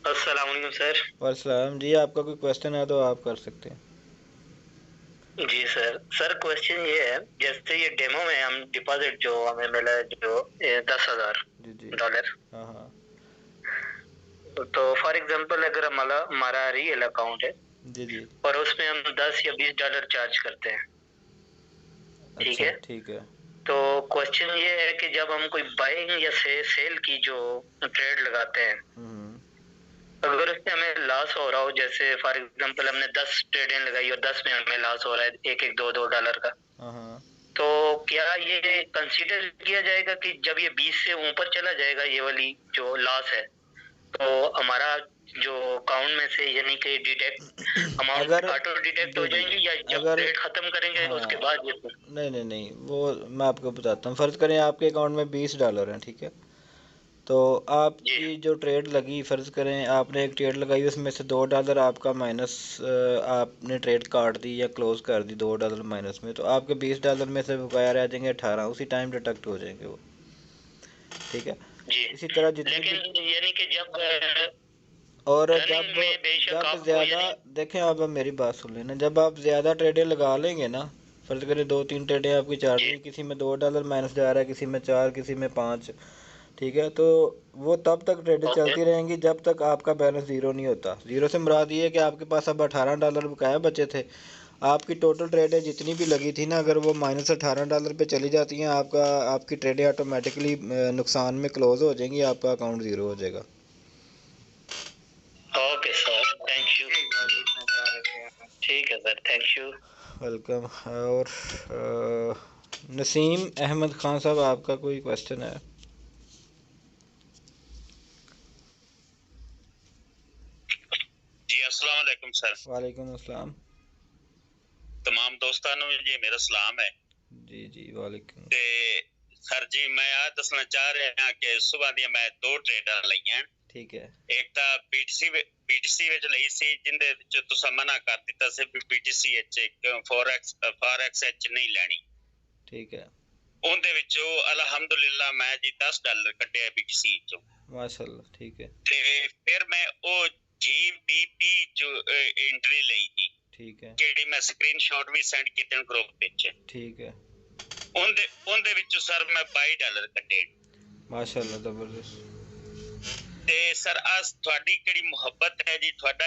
अस्सलाम वालेकुम सर। वालेकुम जी, आपका कोई क्वेश्चन है तो आप कर सकते हैं। जी सर। सर क्वेश्चन ये है, जैसे ये डेमो में हम डिपॉजिट जो हमें मिला है, जो 10,000 जी जी। डॉलर, हाँ हाँ। तो फॉर एग्जांपल अगर हमारा हमारा रियल अकाउंट है जी जी। और उसमें हम 10 या 20 डॉलर चार्ज करते हैं, ठीक अच्छा है। ठीक है। तो क्वेश्चन ये है कि जब हम कोई बाइंग या सेल की जो ट्रेड लगाते हैं, हम्म। अगर उससे हमें लॉस हो रहा हो, जैसे फॉर एग्जांपल हमने 10 ट्रेडें लगाई और 10 में हमें लॉस हो रहा है, एक एक दो दो डॉलर का, हाँ हाँ। तो क्या ये कंसीडर किया जाएगा कि जब ये 20 से ऊपर चला जाएगा, ये वाली जो लॉस है, तो हमारा जो अकाउंट में से यानी कि डिटेक्ट अमाउंट अगर ऑटो डिटेक्ट जी हो जी, जाएंगी, या जब अगर ट्रेड खत्म करेंगे उसके हाँ, बाद ये नहीं नहीं नहीं, वो मैं आपको बताता हूँ। फ़र्ज़ करें आपके अकाउंट में $20 हैं, ठीक है। तो जी आपकी जो ट्रेड लगी, फ़र्ज़ करें आपने एक ट्रेड लगाई, उसमें से $2 आपका माइनस, आपने ट्रेड काट दी या क्लोज़ कर दी $2 माइनस में, तो आपके $20 में से बकाया रह जाएंगे 18, उसी टाइम डिडक्ट हो जाएंगे वो, ठीक है। जी। इसी तरह जितनी भी, लेकिन यानी कि जब और रनिंग जब में बेशक जब आपको ज़्यादा, यानी देखें आप अब मेरी बात सुन लेना, जब आप ज़्यादा ट्रेडें लगा लेंगे ना, फ़र्ज़ करें 2-3 ट्रेडें आपकी चल जी रही, किसी में $2 माइनस जा रहा है, किसी में 4, किसी में 5, ठीक है, तो वो तब तक ट्रेडें ओके चलती रहेंगी जब तक आपका बैलेंस ज़ीरो नहीं होता। ज़ीरो से मुराद ये है कि आपके पास अब $18 बकाया बचे थे, आपकी टोटल ट्रेडें जितनी भी लगी थी ना, अगर वो माइनस $18 पे चली जाती हैं, आपकी ट्रेडें ऑटोमेटिकली नुकसान में क्लोज़ हो जाएंगी, आपका अकाउंट ज़ीरो हो जाएगा। Okay sir, thank you. ठीक है सर, थैंक यू। वेलकम। और नसीम अहमद खान साहब, आपका कोई क्वेश्चन है? जी अस्सलाम वालेकुम सर। वालेकुम अस्सलाम। तमाम दोस्तों ਨੂੰ जी मेरा सलाम है। जी जी वालेकुम। ਤੇ ਸਰ ਜੀ ਮੈਂ ਆ ਦੱਸਣਾ ਚਾਹ ਰਿਹਾ ਕਿ ਸਵੇਰ ਦੀਆਂ ਮੈਂ ਦੋ ਟ੍ਰੇਡਾਂ ਲਈਆਂ। ठीक है। ਇੱਕ ਤਾਂ ਬੀਟੀਸੀ ਵਿੱਚ ਲਈ ਸੀ, ਜਿੰਦੇ ਵਿੱਚ ਤੁਸੀਂ ਮਨਾ ਕਰ ਦਿੱਤਾ ਸੀ ਵੀ ਬੀਟੀਸੀ ਵਿੱਚ ਫੋਰੈਕਸ ਵਿੱਚ ਨਹੀਂ ਲੈਣੀ। ठीक है। ਉਹਦੇ ਵਿੱਚੋਂ ਅਲਹਮਦੁਲਿਲਾ ਮੈਂ ਜੀ $10 ਕੱਢਿਆ ਬੀਟੀਸੀ ਚੋਂ। माशाल्लाह, ठीक है। ਤੇ ਫਿਰ ਮੈਂ ਉਹ GBP ਚ ਐਂਟਰੀ ਲਈ ਜੀ, ठीक है। ਜਿਹੜੀ ਮੈਂ ਸਕਰੀਨਸ਼ਾਟ ਵੀ ਸੈਂਡ ਕੀਤੇ ਨੇ ਗਰੁੱਪ ਵਿੱਚ। ठीक है। ਉਹਦੇ ਵਿੱਚੋਂ ਸਰ ਮੈਂ $22 ਕੱਢੇ। माशाल्लाह, ज़बरदस्त। ਤੇ ਸਰ ਅੱਜ ਤੁਹਾਡੀ ਕਿਹੜੀ ਮੁਹੱਬਤ ਹੈ ਜੀ, ਤੁਹਾਡਾ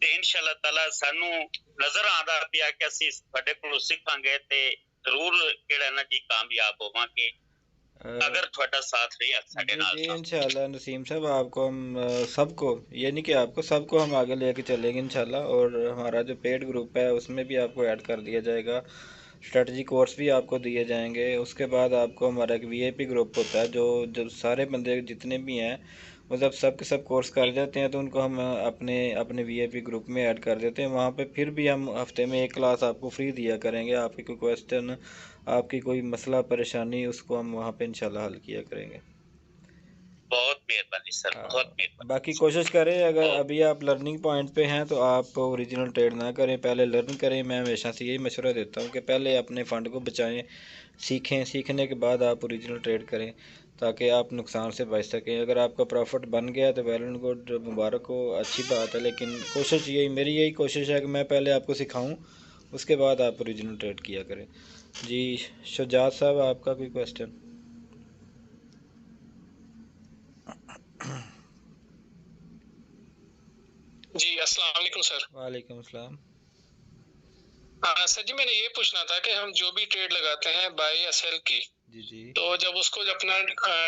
ਤੇ ਇਨਸ਼ਾਅੱਲਾ ਤਾਲਾ ਸਾਨੂੰ ਨਜ਼ਰ ਆਉਂਦਾ ਪਿਆ ਕਿ ਅਸੀਂ ਤੁਹਾਡੇ ਕੋਲੋਂ ਸਿੱਖਾਂਗੇ ਤੇ ਜ਼ਰੂਰ ਕਿਹੜਾ ਨਾ ਜੀ ਕਾਮਯਾਬ ਹੋਵਾਂਗੇ, अगर थोड़ा साथ रही साढ़े जी नाल जी, तो। इंशाल्लाह नसीम साहब, आपको हम सबको, ये नहीं कि आपको, सबको हम आगे लेके चलेंगे इंशाल्लाह। और हमारा जो पेड ग्रुप है उसमें भी आपको ऐड कर दिया जाएगा, स्ट्रेटजी कोर्स भी आपको दिए जाएंगे। उसके बाद आपको हमारा एक वीआईपी ग्रुप होता है, जो जो सारे बंदे जितने भी हैं वो जब सब के सब कोर्स कर जाते हैं तो उनको हम अपने अपने वीआईपी ग्रुप में ऐड कर देते हैं। वहाँ पे फिर भी हम हफ्ते में एक क्लास आपको फ्री दिया करेंगे। आपकी कोई क्वेश्चन, आपकी कोई मसला परेशानी, उसको हम वहाँ पे इंशाल्लाह हल किया करेंगे। बहुत मेहरबानी सर, बहुत हाँ, बाकी मेहरबानी। कोशिश करें, अगर ओ अभी आप लर्निंग पॉइंट पे हैं तो आप ओरिजिनल ट्रेड ना करें, पहले लर्न करें। मैं हमेशा से यही मशवरा देता हूँ कि पहले अपने फ़ंड को बचाएं, सीखें, सीखने के बाद आप ओरिजिनल ट्रेड करें ताकि आप नुकसान से बच सकें। अगर आपका प्रॉफिट बन गया तो वेल एंड गुड, मुबारक हो, अच्छी बात है। लेकिन कोशिश यही, मेरी यही कोशिश है कि मैं पहले आपको सिखाऊँ, उसके बाद आप ओरिजिनल ट्रेड किया करें। जी, शुजात साहब, आपका कोई क्वेश्चन? जी अस्सलाम वालेकुम सर। वालेकुम सलाम। हाँ सर जी, मैंने ये पूछना था कि हम जो भी ट्रेड लगाते हैं बाय या सेल की, जी जी। तो जब उसको अपना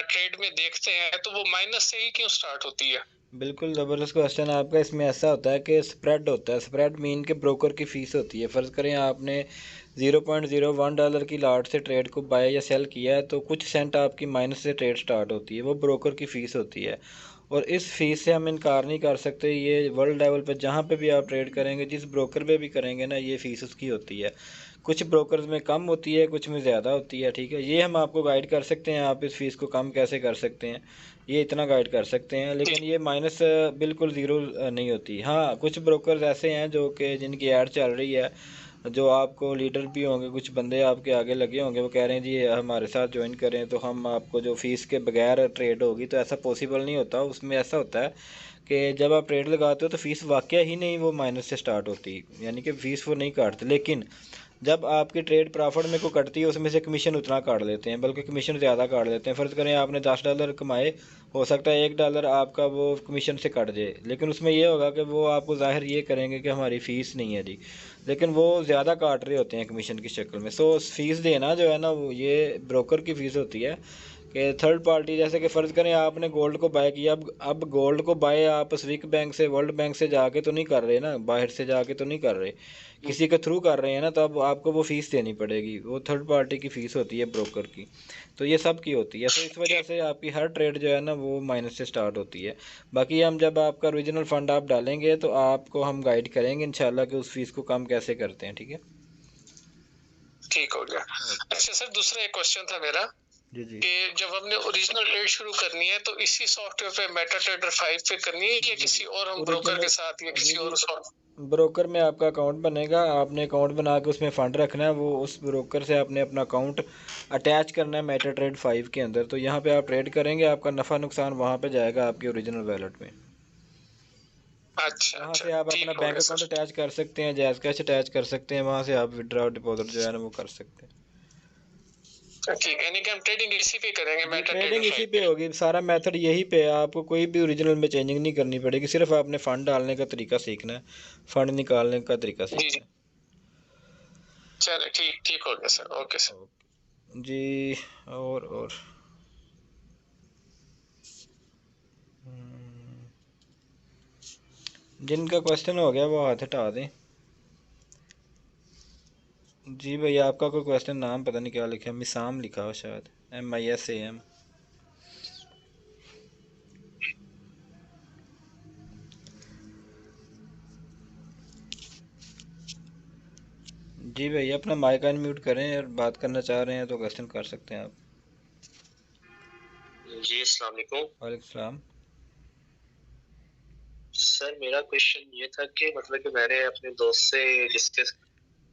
ट्रेड में देखते हैं तो वो माइनस से ही क्यों स्टार्ट होती है? बिल्कुल ज़बरदस्त क्वेश्चन आपका। इसमें ऐसा होता है कि स्प्रेड होता है, स्प्रेड मीन के ब्रोकर की फ़ीस होती है। फ़र्ज़ करें आपने $0.01 की लाट से ट्रेड को बाय या सेल किया है, तो कुछ सेंट आपकी माइनस से ट्रेड स्टार्ट होती है, वो ब्रोकर की फ़ीस होती है। और इस फ़ीस से हम इनकार नहीं कर सकते। ये वर्ल्ड लेवल पर जहाँ पे भी आप ट्रेड करेंगे, जिस ब्रोकर पे भी करेंगे ना, ये फ़ीस उसकी होती है। कुछ ब्रोकर्स में कम होती है, कुछ में ज़्यादा होती है, ठीक है। ये हम आपको गाइड कर सकते हैं, आप इस फ़ीस को कम कैसे कर सकते हैं, ये इतना गाइड कर सकते हैं। लेकिन ये माइनस बिल्कुल ज़ीरो नहीं होती। हाँ, कुछ ब्रोकर्स ऐसे हैं जो कि जिनकी ऐड चल रही है, जो आपको लीडर भी होंगे, कुछ बंदे आपके आगे लगे होंगे, वो कह रहे हैं जी हमारे साथ ज्वाइन करें तो हम आपको जो फ़ीस के बगैर ट्रेड होगी, तो ऐसा पॉसिबल नहीं होता। उसमें ऐसा होता है कि जब आप ट्रेड लगाते हो तो फ़ीस वाकया ही नहीं वो माइनस से स्टार्ट होती, यानी कि फ़ीस वो नहीं काटते। लेकिन जब आपकी ट्रेड प्रॉफिट में को कटती है, उसमें से कमीशन उतना काट लेते हैं, बल्कि कमीशन ज़्यादा काट लेते हैं। फ़र्ज़ करें आपने $10 कमाए, हो सकता है $1 आपका वो कमीशन से कट जाए, लेकिन उसमें ये होगा कि वो आपको ज़ाहिर ये करेंगे कि हमारी फ़ीस नहीं है जी, लेकिन वो ज़्यादा काट रहे होते हैं कमीशन की शक्ल में। सो फ़ीस देना जो है ना, वो ये ब्रोकर की फ़ीस होती है कि थर्ड पार्टी, जैसे कि फ़र्ज़ करें आपने गोल्ड को बाय किया, अब गोल्ड को बाय आप स्विक बैंक से, वर्ल्ड बैंक से जाके तो नहीं कर रहे ना, बाहर से जाके तो नहीं कर रहे, किसी के थ्रू कर रहे हैं ना, तो अब आपको वो फ़ीस देनी पड़ेगी, वो थर्ड पार्टी की फ़ीस होती है ब्रोकर की। तो ये सब की होती है, तो इस वजह से आपकी हर ट्रेड जो है ना वो माइनस से स्टार्ट होती है। बाकी हम जब आपका ओरिजिनल फ़ंड आप डालेंगे तो आपको हम गाइड करेंगे इंशाल्लाह कि उस फ़ीस को कम कैसे करते हैं, ठीक है। ठीक हो गया। अच्छा सर, दूसरा एक क्वेश्चन था मेरा जी जी कि जब हमने ओरिजिनल ट्रेड शुरू करनी है तो इसी सॉफ्टवेयर पे मेटा ट्रेडर 5 पे करनी है या किसी और हम ब्रोकर के साथ या किसी और ब्रोकर में आपका अकाउंट बनेगा, आपने अकाउंट बना के उसमें फ़ंड रखना है, वो उस ब्रोकर से आपने अपना अकाउंट अटैच करना है मेटा ट्रेड 5 के अंदर। तो यहाँ पे आप ट्रेड करेंगे, आपका नफ़ा नुकसान वहाँ पे जाएगा आपके ओरिजिनल वैलेट में। अच्छा वहाँ अच्छा से आप अपना ठीक हो बैंक गया अकाउंट सर। अटैच कर सकते हैं, जैज़ कैश अटैच कर सकते हैं, वहाँ से आप विड्रॉ डिपॉजिट जो है ना वो कर सकते हैं। ठीक है, यानी कि हम ट्रेडिंग इसी पे करेंगे जी मेटा ट्रेडिंग ट्रेडर इसी 5 पे पे। होगी, सारा मेथड यही पे है, आपको कोई भी ओरिजिनल में चेंजिंग नहीं करनी पड़ेगी, सिर्फ आपने फ़ंड डालने का तरीका सीखना है, फ़ंड निकालने का तरीका जी जी, सीखना चलो ठीक ठीक हो गया सर, ओके सर। है। ओके जी। और जिनका क्वेश्चन हो गया वो हाथ हटा दें। जी भैया आपका कोई क्वेश्चन, नाम पता नहीं क्या लिखा है, मिसाम लिखा हो शायद, MISAM। जी भैया अपना माइक अनम्यूट करें, और बात करना चाह रहे हैं तो क्वेश्चन कर सकते हैं आप। जी अस्सलाम वालेकुम वालेकुम सलाम। सर। मेरा क्वेश्चन ये था कि मतलब कि मैंने अपने दोस्त से डिस्कस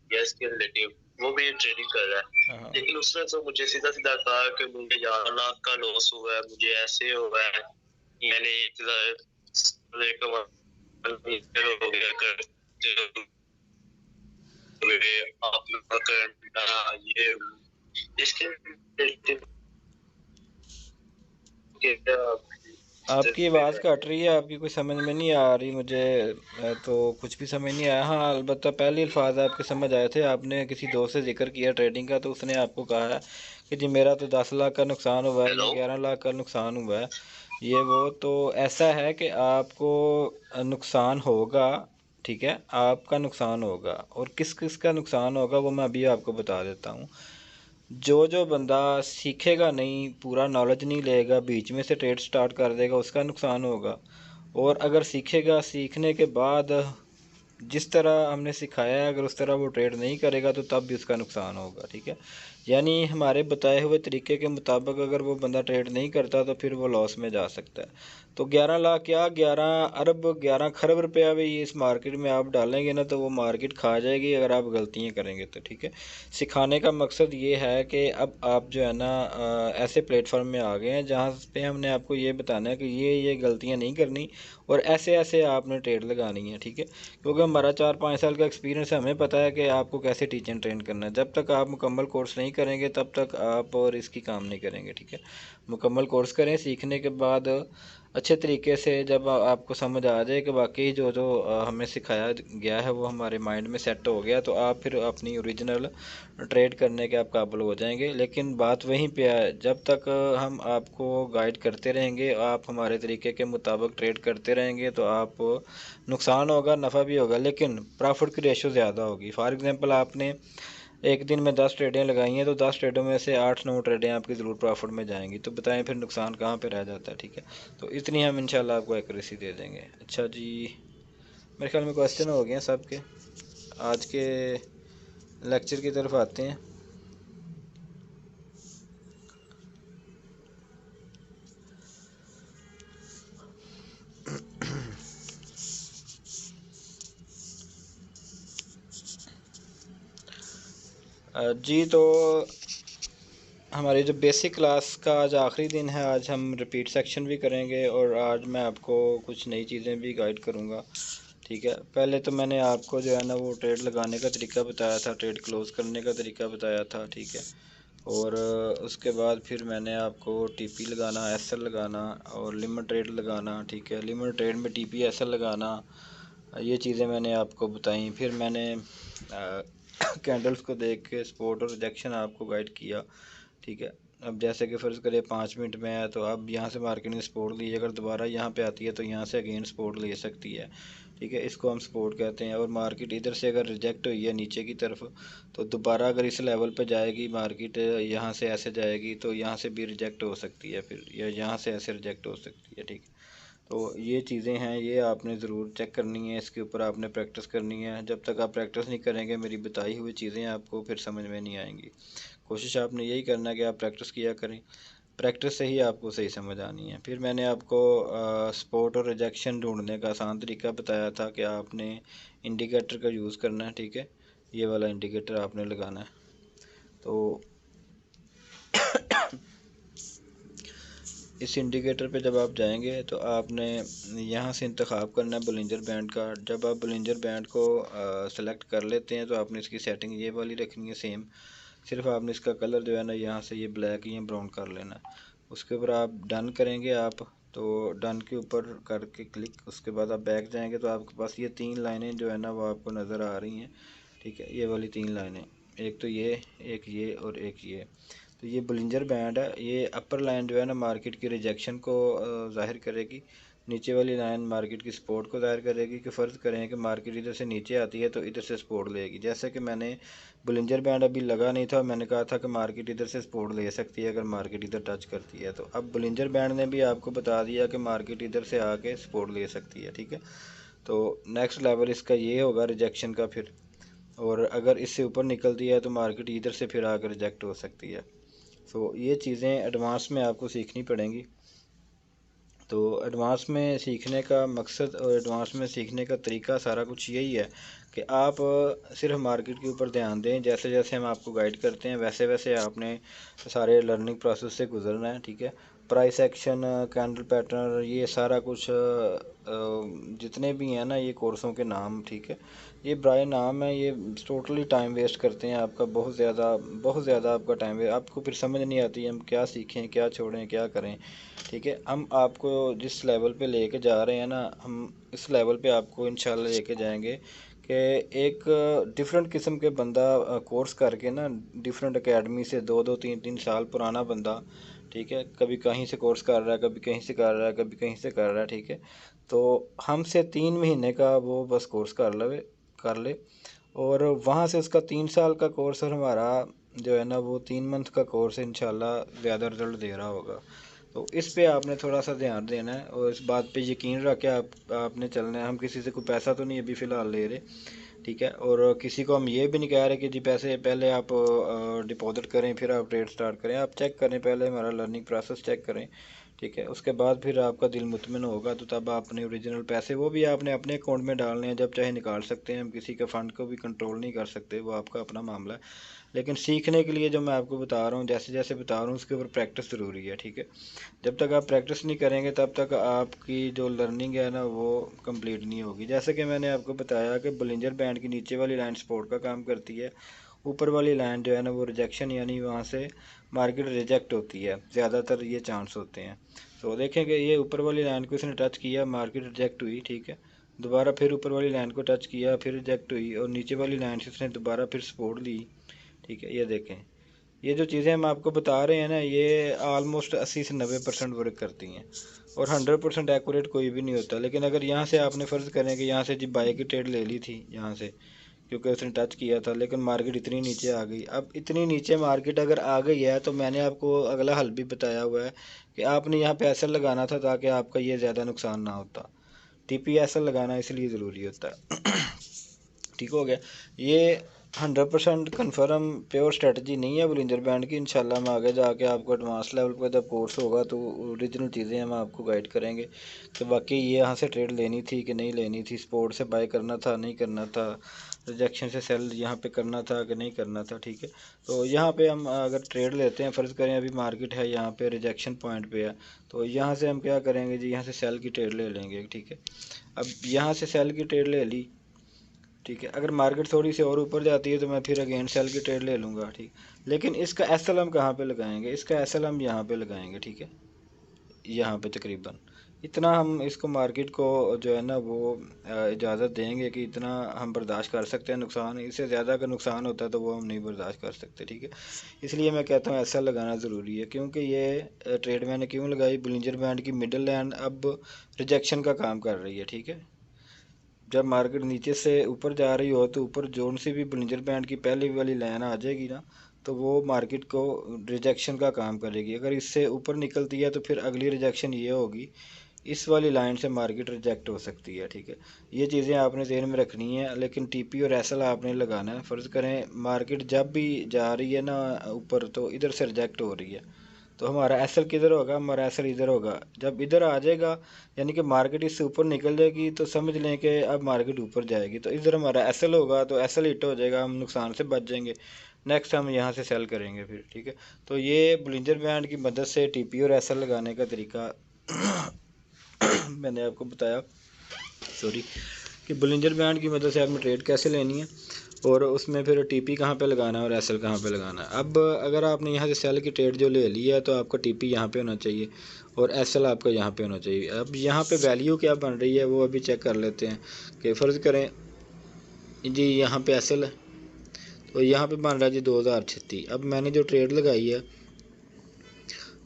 किया इसके रिलेटिव, वो भी ट्रेडिंग कर रहा है, हाँ लेकिन उसने तो मुझे सीधा सीधा कहा कि मुझे 11 लाख का लॉस हुआ है, मुझे ऐसे हुआ है, मैंने हो गया करते हुए अपना करना ये इसके relative क्या आपकी आवाज़ कट रही है, आपकी कोई समझ में नहीं आ रही मुझे, तो कुछ भी समझ नहीं आया। हाँ अलबत्ता पहले अल्फाज आपके समझ आए थे, आपने किसी दोस्त से जिक्र किया ट्रेडिंग का, तो उसने आपको कहा है कि जी मेरा तो 10 लाख का नुकसान हुआ है या हेलो 11 लाख का नुकसान हुआ है, ये वो। तो ऐसा है कि आपको नुकसान होगा, ठीक है, आपका नुकसान होगा, और किस किस का नुकसान होगा वो मैं अभी आपको बता देता हूँ। जो बंदा सीखेगा नहीं, पूरा नॉलेज नहीं लेगा, बीच में से ट्रेड स्टार्ट कर देगा, उसका नुकसान होगा। और अगर सीखेगा, सीखने के बाद जिस तरह हमने सिखाया है अगर उस तरह वो ट्रेड नहीं करेगा तो तब भी उसका नुकसान होगा, ठीक है। यानी हमारे बताए हुए तरीके के मुताबिक अगर वो बंदा ट्रेड नहीं करता तो फिर वो लॉस में जा सकता है। तो 11 लाख क्या, 11 अरब, 11 खरब रुपया भी इस मार्केट में आप डालेंगे ना तो वो मार्केट खा जाएगी अगर आप गलतियाँ करेंगे तो, ठीक है। सिखाने का मकसद ये है कि अब आप जो है ना ऐसे प्लेटफॉर्म में आ गए हैं जहाँ पे हमने आपको ये बताना है कि ये गलतियाँ नहीं करनी, और ऐसे ऐसे आपने ट्रेड लगानी है, ठीक है। क्योंकि हमारा 4-5 साल का एक्सपीरियंस है, हमें पता है कि आपको कैसे टीच एंड ट्रेन करना है। जब तक आप मुकम्मल कोर्स नहीं करेंगे तब तक आप और इसकी काम नहीं करेंगे, ठीक है। मुकम्मल कोर्स करें, सीखने के बाद अच्छे तरीके से जब आपको समझ आ जाए कि वाकई जो जो हमें सिखाया गया है वो हमारे माइंड में सेट हो गया, तो आप फिर अपनी ओरिजिनल ट्रेड करने के आप काबिल हो जाएंगे। लेकिन बात वहीं पे है, जब तक हम आपको गाइड करते रहेंगे, आप हमारे तरीके के मुताबिक ट्रेड करते रहेंगे, तो आप नुकसान होगा, नफ़ा भी होगा, लेकिन प्रॉफिट की रेशो ज़्यादा होगी। फॉर एग्ज़ाम्पल आपने एक दिन में 10 ट्रेडें लगाई हैं तो 10 ट्रेडों में से 8-9 ट्रेडें आपकी ज़रूर प्रॉफिट में जाएंगी, तो बताएं फिर नुकसान कहाँ पे रह जाता है, ठीक है। तो इतनी हम इंशाल्लाह आपको एक्यूरेसी दे देंगे। अच्छा जी, मेरे ख्याल में क्वेश्चन हो गए हैं सबके, आज के लेक्चर की तरफ आते हैं। जी तो हमारी जो बेसिक क्लास का आज आखिरी दिन है, आज हम रिपीट सेक्शन भी करेंगे और आज मैं आपको कुछ नई चीज़ें भी गाइड करूँगा। ठीक है, पहले तो मैंने आपको जो है ना वो ट्रेड लगाने का तरीका बताया था, ट्रेड क्लोज़ करने का तरीका बताया था। ठीक है, और उसके बाद फिर मैंने आपको टीपी लगाना, एसएल लगाना और लिमिट ट्रेड लगाना। ठीक है, लिमिट ट्रेड में टीपी एसएल लगाना, ये चीज़ें मैंने आपको बताई। फिर मैंने कैंडल्स को देख के सपोर्ट और रिजेक्शन आपको गाइड किया। ठीक है, अब जैसे कि फ़र्ज़ करें 5 मिनट में है तो अब यहाँ से मार्केट ने सपोर्ट ली, अगर दोबारा यहाँ पे आती है तो यहाँ से अगेन सपोर्ट ले सकती है। ठीक है, इसको हम सपोर्ट कहते हैं। और मार्केट इधर से अगर रिजेक्ट हुई है नीचे की तरफ तो दोबारा अगर इस लेवल पे जाएगी मार्केट, यहाँ से ऐसे जाएगी तो यहाँ से भी रिजेक्ट हो सकती है फिर, या यहाँ से ऐसे रिजेक्ट हो सकती है। ठीक है, तो ये चीज़ें हैं, ये आपने ज़रूर चेक करनी है, इसके ऊपर आपने प्रैक्टिस करनी है। जब तक आप प्रैक्टिस नहीं करेंगे मेरी बताई हुई चीज़ें आपको फिर समझ में नहीं आएंगी। कोशिश आपने यही करना है कि आप प्रैक्टिस किया करें, प्रैक्टिस से ही आपको सही समझ आनी है। फिर मैंने आपको सपोर्ट और रिजेक्शन ढूंढने का आसान तरीका बताया था कि आपने इंडिकेटर का यूज़ करना है। ठीक है, ये वाला इंडिकेटर आपने लगाना है। तो इस इंडिकेटर पे जब आप जाएंगे तो आपने यहाँ से इंतखाब करना है बोलिंजर बैंड का। जब आप बोलिंजर बैंड को सेलेक्ट कर लेते हैं तो आपने इसकी सेटिंग ये वाली रखनी है सेम, सिर्फ आपने इसका कलर जो है ना यहाँ से ये ब्लैक या ब्राउन कर लेना है। उसके ऊपर आप डन करेंगे आप, तो डन के ऊपर करके क्लिक, उसके बाद आप बैक जाएंगे तो आपके पास ये 3 लाइनें जो है ना वो आपको नज़र आ रही हैं। ठीक है, ये वाली 3 लाइनें, एक तो ये, एक ये और एक ये। तो ये बोलिंजर बैंड है, ये अपर लाइन जो है ना मार्केट की रिजेक्शन को ज़ाहिर करेगी, नीचे वाली लाइन मार्केट की सपोर्ट को ज़ाहिर करेगी। कि फ़र्ज़ करें कि मार्केट इधर से नीचे आती है तो इधर से सपोर्ट लेगी। जैसे कि मैंने बोलिंजर बैंड अभी लगा नहीं था, मैंने कहा था कि मार्केट इधर से सपोर्ट ले सकती है अगर मार्केट इधर टच करती है। तो अब बोलिंजर बैंड ने भी आपको बता दिया कि मार्केट इधर से आके सपोर्ट ले सकती है। ठीक है, तो नेक्स्ट लेवल इसका ये होगा रिजेक्शन का फिर, और अगर इससे ऊपर निकलती है तो मार्केट इधर से फिर आकर रिजेक्ट हो सकती है। तो ये चीज़ें एडवांस में आपको सीखनी पड़ेंगी। तो एडवांस में सीखने का मकसद और एडवांस में सीखने का तरीका सारा कुछ यही है कि आप सिर्फ मार्केट के ऊपर ध्यान दें, जैसे जैसे हम आपको गाइड करते हैं वैसे वैसे आपने सारे लर्निंग प्रोसेस से गुजरना है। ठीक है, प्राइस एक्शन, कैंडल पैटर्न, ये सारा कुछ जितने भी हैं ना ये कोर्सों के नाम। ठीक है, ये ब्राय नाम है, ये टोटली टाइम वेस्ट करते हैं आपका, बहुत ज़्यादा आपका टाइम वेस्ट, आपको फिर समझ नहीं आती हम क्या सीखें, क्या छोड़ें, क्या करें। ठीक है, हम आपको जिस लेवल पे लेके जा रहे हैं ना, हम इस लेवल पे आपको इंशाल्लाह लेके जाएंगे कि एक डिफरेंट किस्म के बंदा कोर्स करके ना, डिफरेंट एकेडमी से 2-2 3-3 साल पुराना बंदा, ठीक है, कभी कहीं से कोर्स कर रहा है, कभी कहीं से कर रहा है, कभी कहीं से कर रहा है। ठीक है, तो हमसे 3 महीने का वो बस कोर्स कर ले और वहाँ से उसका 3 साल का कोर्स और हमारा जो है ना वो 3 मंथ का कोर्स इंशाल्लाह ज़्यादा रिज़ल्ट दे रहा होगा। तो इस पे आपने थोड़ा सा ध्यान देना है और इस बात पे यकीन रख के आपने चलना है। हम किसी से कोई पैसा तो नहीं अभी फ़िलहाल ले रहे। ठीक है, और किसी को हम ये भी नहीं कह रहे कि जी पैसे पहले आप डिपॉजिट करें फिर आप ट्रेड स्टार्ट करें। आप चेक करें, पहले हमारा लर्निंग प्रोसेस चेक करें। ठीक है, उसके बाद फिर आपका दिल मुतमिन होगा तो तब आप अपने ओरिजिनल पैसे वो भी आपने अपने अकाउंट में डालने हैं, जब चाहे निकाल सकते हैं। हम किसी के फ़ंड को भी कंट्रोल नहीं कर सकते, वो आपका अपना मामला है। लेकिन सीखने के लिए जो मैं आपको बता रहा हूँ, जैसे जैसे बता रहा हूँ उसके ऊपर प्रैक्टिस ज़रूरी है। ठीक है, जब तक आप प्रैक्टिस नहीं करेंगे तब तक आपकी जो लर्निंग है ना वो कंप्लीट नहीं होगी। जैसे कि मैंने आपको बताया कि बोलिंजर बैंड की नीचे वाली लाइन सपोर्ट का काम करती है, ऊपर वाली लाइन जो है ना वो रिजेक्शन, यानी वहाँ से मार्केट रिजेक्ट होती है, ज़्यादातर ये चांस होते हैं। तो देखें कि ये ऊपर वाली लाइन को इसने टच किया, मार्केट रिजेक्ट हुई। ठीक है, दोबारा फिर ऊपर वाली लाइन को टच किया, फिर रिजेक्ट हुई, और नीचे वाली लाइन से इसने दोबारा फिर सपोर्ट ली। ठीक है, ये देखें, ये जो चीज़ें हम आपको बता रहे हैं ना ये आलमोस्ट 80 से 90% वर्क करती हैं और 100% एक्यूरेट कोई भी नहीं होता। लेकिन अगर यहाँ से आपने फ़र्ज़ करें कि यहाँ से जी बाई की ट्रेड ले ली थी यहाँ से, क्योंकि उसने टच किया था, लेकिन मार्केट इतनी नीचे आ गई। अब इतनी नीचे मार्केट अगर आ गई है तो मैंने आपको अगला हल भी बताया हुआ है कि आपने यहाँ पे ऐसा लगाना था ताकि आपका ये ज़्यादा नुकसान ना होता। टीपी ऐसा लगाना इसलिए ज़रूरी होता है। ठीक हो गया, ये 100% कन्फर्म प्योर स्ट्रेटजी नहीं है बोलिंजर बैंड की। इंशाल्लाह मैं आगे जाके आपको एडवांस लेवल पर जब कोर्स होगा तो ओरिजिनल चीज़ें हम आपको गाइड करेंगे कि वाकई ये यहाँ से ट्रेड लेनी थी कि नहीं लेनी थी, स्पोर्ट से बाय करना था नहीं करना था, रिजेक्शन से सेल यहाँ पे करना था कि नहीं करना था, ठीक है। तो यहाँ पे हम अगर ट्रेड लेते हैं, फ़र्ज़ करें अभी मार्केट है यहाँ पे रिजेक्शन पॉइंट पे है, तो यहाँ से हम क्या करेंगे जी, यहाँ से सेल की ट्रेड ले लेंगे, ठीक है। अब यहाँ से सेल की ट्रेड ले ली, ठीक है। अगर मार्केट थोड़ी सी और ऊपर जाती है तो मैं फिर अगेन सेल की ट्रेड ले लूँगा, ठीक। लेकिन इसका एसएल हम कहाँ पे लगाएंगे, इसका एसएल हम यहाँ पे लगाएंगे, ठीक है, यहाँ पे तकरीबन इतना हम इसको मार्केट को जो है ना वो इजाज़त देंगे कि इतना हम बर्दाश्त कर सकते हैं नुकसान, इससे ज़्यादा अगर नुकसान होता है तो वो हम नहीं बर्दाश्त कर सकते, ठीक है। इसलिए मैं कहता हूँ एसएल लगाना ज़रूरी है, क्योंकि ये ट्रेड मैंने क्यों लगाई, बोलिंजर बैंड की मिडल लाइन अब रिजेक्शन का काम कर रही है, ठीक है। जब मार्केट नीचे से ऊपर जा रही हो तो ऊपर जोन से भी बोलिंजर बैंड की पहली वाली लाइन आ जाएगी ना, तो वो मार्केट को रिजेक्शन का काम करेगी। अगर इससे ऊपर निकलती है तो फिर अगली रिजेक्शन ये होगी, इस वाली लाइन से मार्केट रिजेक्ट हो सकती है, ठीक है। ये चीज़ें आपने ज़हन में रखनी है, लेकिन टीपी और एसएल आपने लगाना है। फ़र्ज़ करें मार्केट जब भी जा रही है ना ऊपर, तो इधर से रिजेक्ट हो रही है, तो हमारा एसएल किधर होगा, हमारा एसएल इधर होगा। जब इधर आ जाएगा यानी कि मार्केट इससे ऊपर निकल जाएगी, तो समझ लें कि अब मार्केट ऊपर जाएगी, तो इधर हमारा एसएल होगा, तो एसएल हिट हो जाएगा, हम नुकसान से बच जाएंगे। नेक्स्ट हम यहाँ से सेल करेंगे फिर, ठीक है। तो ये बोलिंजर बैंड की मदद से टीपी और एसएल लगाने का तरीका मैंने आपको बताया, सॉरी, कि बोलिंजर बैंड की मदद से आपने ट्रेड कैसे लेनी है और उसमें फिर टीपी कहाँ पे लगाना है और एसएल कहाँ पे लगाना है। अब अगर आपने यहाँ से सेल की ट्रेड जो ले ली है तो आपका टीपी यहाँ पे होना चाहिए और एसएल आपका यहाँ पे होना चाहिए। अब यहाँ पे वैल्यू क्या बन रही है वो अभी चेक कर लेते हैं कि फ़र्ज़ करें जी यहाँ पे एसएल है, तो यहाँ पे बन रहा है जी 2036। अब मैंने जो ट्रेड लगाई है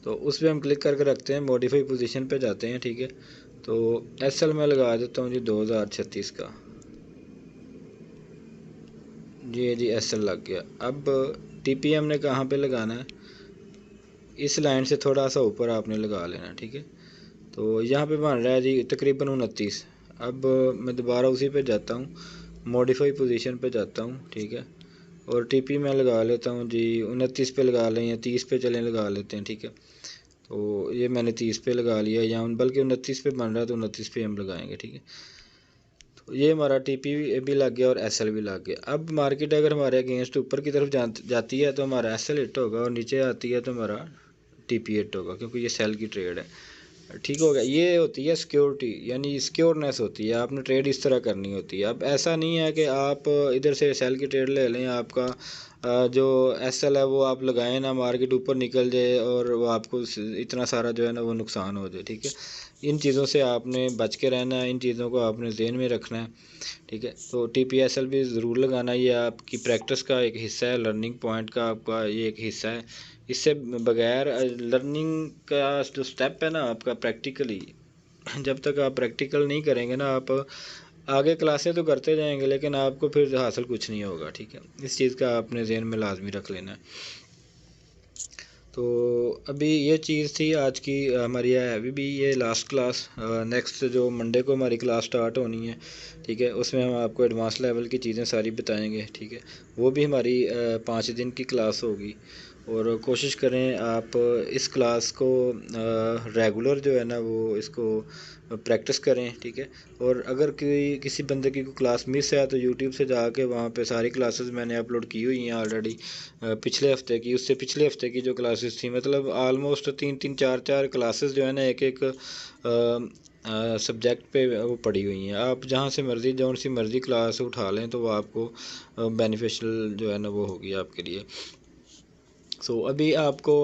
तो उस पर हम क्लिक करके रखते हैं, मॉडिफाई पोजीशन पे जाते हैं, ठीक है। तो एसएल में लगा देता हूँ जी 2036 का, जी एसएल लग गया। अब टीपी हमने कहाँ पे लगाना है, इस लाइन से थोड़ा सा ऊपर आपने लगा लेना, ठीक है। तो यहाँ पे बन रहा है जी तकरीबन 29। अब मैं दोबारा उसी पे जाता हूँ, मॉडिफाई पोजीशन पे जाता हूँ, ठीक है, और टीपी में लगा लेता हूँ जी 29 पे लगा लें या 30 पे चलें लगा लेते हैं, ठीक है। तो ये मैंने 30 पे लगा लिया, या बल्कि 29 पे बन रहा है तो 29 पे हम लगाएंगे, ठीक है। तो ये हमारा टीपी भी लग गया और एसएल भी लग गया। अब मार्केट अगर हमारे अगेंस्ट ऊपर की तरफ जाती है तो हमारा एसएल हिट होगा और नीचे आती है तो हमारा टीपी हिट होगा, क्योंकि ये सेल की ट्रेड है, ठीक हो गया। ये होती है सिक्योरिटी, यानी सिक्योरनेस होती है, आपने ट्रेड इस तरह करनी होती है। अब ऐसा नहीं है कि आप इधर से सेल की ट्रेड ले लें, आपका जो एसएल है वो आप लगाएं ना, मार्केट ऊपर निकल जाए और वो आपको इतना सारा जो है ना वो नुकसान हो जाए, ठीक है। इन चीज़ों से आपने बच के रहना है, इन चीज़ों को आपने ज़हन में रखना है, ठीक है। तो टीपीएसएल भी ज़रूर लगाना, ये आपकी प्रैक्टिस का एक हिस्सा है, लर्निंग पॉइंट का आपका ये एक हिस्सा है। इससे बगैर लर्निंग का जो स्टेप है ना आपका प्रैक्टिकली, जब तक आप प्रैक्टिकल नहीं करेंगे ना, आप आगे क्लासें तो करते जाएंगे लेकिन आपको फिर हासिल कुछ नहीं होगा, ठीक है। इस चीज़ का आपने ज़हन में लाजमी रख लेना है। तो अभी ये चीज़ थी आज की हमारी है, अभी भी ये लास्ट क्लास, नेक्स्ट जो मंडे को हमारी क्लास स्टार्ट होनी है, ठीक है, उसमें हम आपको एडवांस लेवल की चीज़ें सारी बताएंगे, ठीक है। वो भी हमारी 5 दिन की क्लास होगी और कोशिश करें आप इस क्लास को रेगुलर जो है ना वो इसको प्रैक्टिस करें, ठीक है। और अगर किसी बंदे की कोई क्लास मिस है तो यूट्यूब से जाके वहाँ पे सारी क्लासेस मैंने अपलोड की हुई हैं ऑलरेडी, पिछले हफ्ते की, उससे पिछले हफ्ते की जो क्लासेस थी, मतलब आलमोस्ट 3-3 4-4 क्लासेस जो है ना एक सब्जेक्ट पे वो पड़ी हुई हैं। आप जहाँ से मर्ज़ी जौन सी मर्ज़ी क्लास उठा लें तो वो आपको बेनिफिशियल जो है ना वो होगी आपके लिए। सो अभी आपको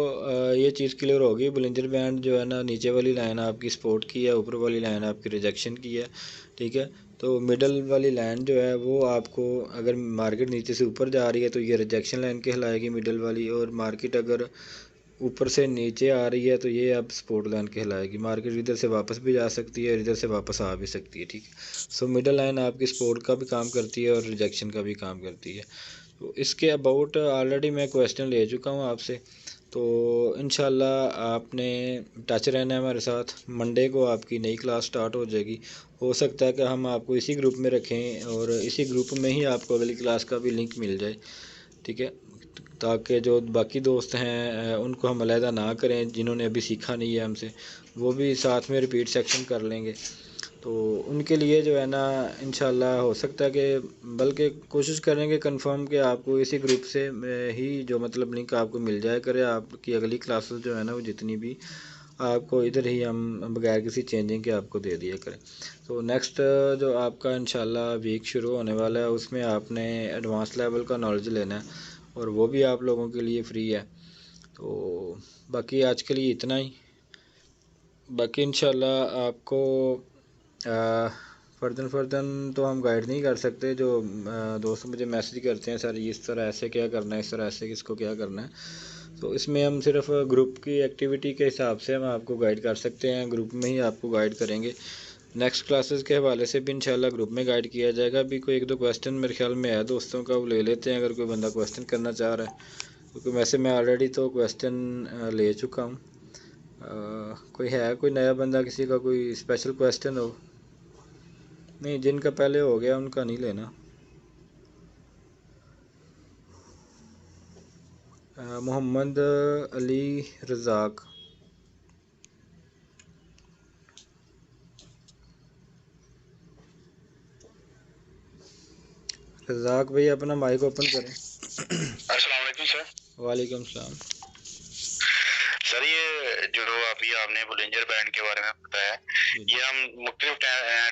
ये चीज़ क्लियर होगी, बोलिंजर बैंड जो है ना नीचे वाली लाइन आपकी सपोर्ट की है, ऊपर वाली लाइन आपकी रिजेक्शन की है, ठीक है। तो मिडल वाली लाइन जो है वो आपको, अगर मार्केट नीचे से ऊपर जा रही है तो ये रिजेक्शन लाइन कहलाएगी मिडल वाली, और मार्केट अगर ऊपर से नीचे आ रही है तो ये अब सपोर्ट लाइन कहलाएगी। मार्केट इधर से वापस भी जा सकती है और इधर से वापस आ भी सकती है, ठीक है। सो मिडल लाइन आपकी सपोर्ट का भी काम करती है और रिजेक्शन का भी काम करती है। तो इसके अबाउट ऑलरेडी मैं क्वेश्चन ले चुका हूँ आपसे, तो इंशाल्लाह आपने टच रहना है हमारे साथ। मंडे को आपकी नई क्लास स्टार्ट हो जाएगी, हो सकता है कि हम आपको इसी ग्रुप में रखें और इसी ग्रुप में ही आपको अगली क्लास का भी लिंक मिल जाए, ठीक है, ताकि जो बाकी दोस्त हैं उनको हम अलहदा ना करें, जिन्होंने अभी सीखा नहीं है हमसे, वो भी साथ में रिपीट सेक्शन कर लेंगे। तो उनके लिए जो है ना इंशाल्लाह हो सकता है कि बल्कि कोशिश करेंगे कंफर्म कि आपको इसी ग्रुप से ही जो मतलब लिंक आपको मिल जाए करे। आपकी अगली क्लासेस जो है ना वो जितनी भी आपको इधर ही हम बगैर किसी चेंजिंग के आपको दे दिया करें। तो नेक्स्ट जो आपका इंशाल्लाह वीक शुरू होने वाला है उसमें आपने एडवांस लेवल का नॉलेज लेना है और वो भी आप लोगों के लिए फ्री है। तो बाकी आज के लिए इतना ही। बाकी इंशाल्लाह आपको फर्दन तो हम गाइड नहीं कर सकते। जो दोस्त मुझे मैसेज करते हैं सर इस तरह ऐसे क्या करना है, इस तरह ऐसे किसको क्या करना है, तो इसमें हम सिर्फ ग्रुप की एक्टिविटी के हिसाब से हम आपको गाइड कर सकते हैं, ग्रुप में ही आपको गाइड करेंगे। नेक्स्ट क्लासेस के हवाले से भी इंशाल्लाह ग्रुप में गाइड किया जाएगा। अभी कोई एक दो क्वेश्चन मेरे ख्याल में है दोस्तों का, वो ले लेते हैं अगर कोई बंदा क्वेश्चन करना चाह रहा है, क्योंकि वैसे मैं ऑलरेडी तो क्वेश्चन ले चुका हूँ। कोई है कोई नया बंदा, किसी का कोई स्पेशल क्वेश्चन हो? नहीं, जिनका पहले हो गया उनका नहीं लेना। मोहम्मद अली रज़ाक, रज़ाक भाई अपना माइक ओपन करें। अस्सलाम वालेकुम सर। वालेकुम सलाम। सर ये जो अभी आपने बुलिंजर बैंड के बारे में बताया, ये हम मुख्तलिफ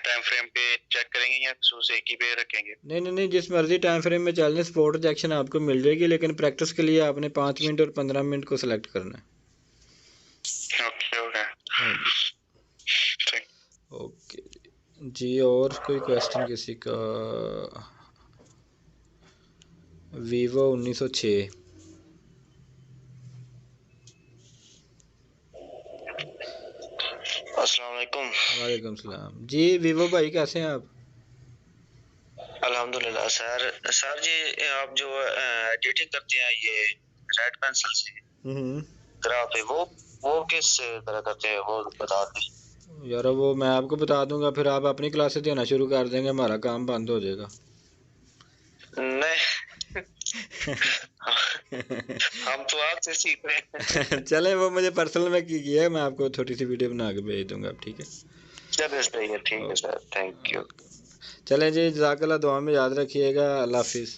टाइम फ्रेम पे चेक करेंगे या खसूस एक ही पे रखेंगे? नहीं, जिस मर्जी टाइम फ्रेम में चल लें स्पॉट रिजेक्शन आपको मिल जाएगी, लेकिन प्रैक्टिस के लिए आपने 5 मिनट और 15 मिनट को सिलेक्ट करना है। ओके ओके जी। और कोई क्वेश्चन किसी का? वीवो 1906। अस्सलाम वालेकुम। वालेकुम सलाम जी। वीवो भाई कैसे हैं आप? अल्हम्दुलिल्लाह सर। सर जी आप जो एडिटिंग करते हैं ये रेड पेंसिल से ग्राफ है, वो किस तरह करते हैं वो बता दें यार। वो मैं आपको बता दूंगा, फिर आप अपनी क्लासेस देना शुरू कर देंगे, हमारा काम बंद हो जाएगा। नहीं हम तो आपसे सीख रहे हैं। चले वो मुझे पर्सनल में किया है, मैं आपको छोटी सी वीडियो बना के भेज दूंगा, ठीक है? चलिए सही है, ठीक है सर, थैंक यू। चलें जी, जज़ाकल्लाह, दुआ में याद रखिएगा। अल्लाह हाफिज़।